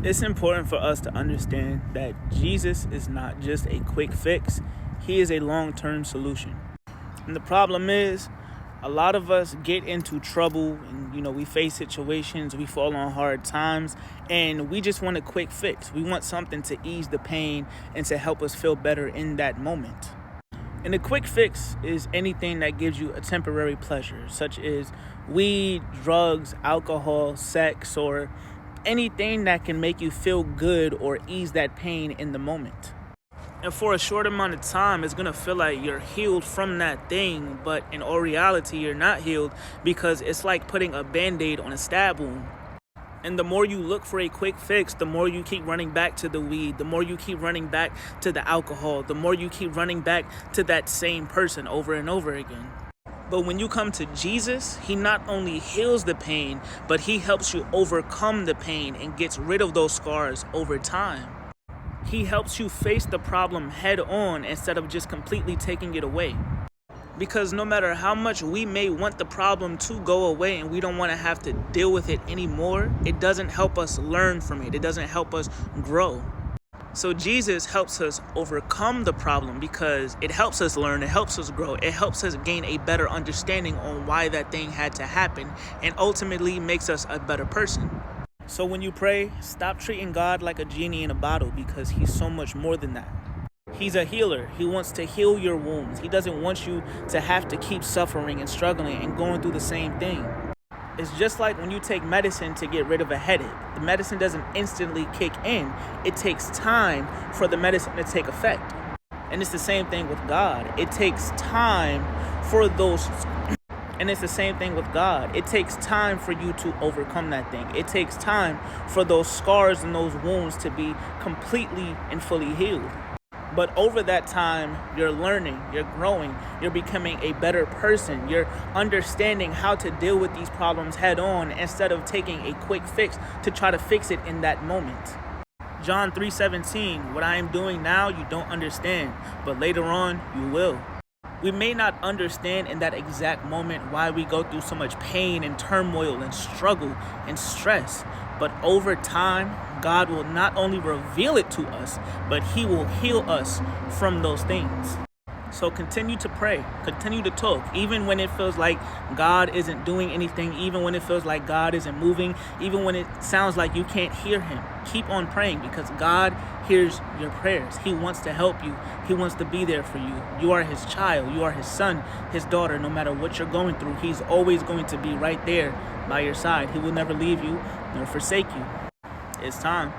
It's important for us to understand that Jesus is not just a quick fix, he is a long-term solution. And the problem is, a lot of us get into trouble and, we face situations, we fall on hard times, and we just want a quick fix. We want something to ease the pain and to help us feel better in that moment. And a quick fix is anything that gives you a temporary pleasure, such as weed, drugs, alcohol, sex, or anything that can make you feel good or ease that pain in the moment. And for a short amount of time, it's going to feel like you're healed from that thing, but in all reality, you're not healed because it's like putting a Band-Aid on a stab wound. And the more you look for a quick fix, the more you keep running back to the weed, the more you keep running back to the alcohol, the more you keep running back to that same person over and over again. But when you come to Jesus, he not only heals the pain, but he helps you overcome the pain and gets rid of those scars over time. He helps you face the problem head on instead of just completely taking it away. Because no matter how much we may want the problem to go away and we don't want to have to deal with it anymore, it doesn't help us learn from it. It doesn't help us grow. So Jesus helps us overcome the problem because it helps us learn, it helps us grow, it helps us gain a better understanding on why that thing had to happen, and ultimately makes us a better person. So when you pray, stop treating God like a genie in a bottle because he's so much more than that. He's a healer. He wants to heal your wounds. He doesn't want you to have to keep suffering and struggling and going through the same thing. It's just like when you take medicine to get rid of a headache. The medicine doesn't instantly kick in. It takes time for the medicine to take effect. And it's the same thing with God. It takes time for those... And it's the same thing with God. It takes time for you to overcome that thing. It takes time for those scars and those wounds to be completely and fully healed. But over that time, you're learning, you're growing, you're becoming a better person. You're understanding how to deal with these problems head on instead of taking a quick fix to try to fix it in that moment. John 3:17, what I am doing now, you don't understand, but later on, you will. We may not understand in that exact moment why we go through so much pain and turmoil and struggle and stress, but over time, God will not only reveal it to us, but he will heal us from those things. So continue to pray, continue to talk, even when it feels like God isn't doing anything, even when it feels like God isn't moving, even when it sounds like you can't hear him. Keep on praying because God hears your prayers. He wants to help you. He wants to be there for you. You are his child. You are his son, his daughter. No matter what you're going through, he's always going to be right there by your side. He will never leave you nor forsake you. It's time.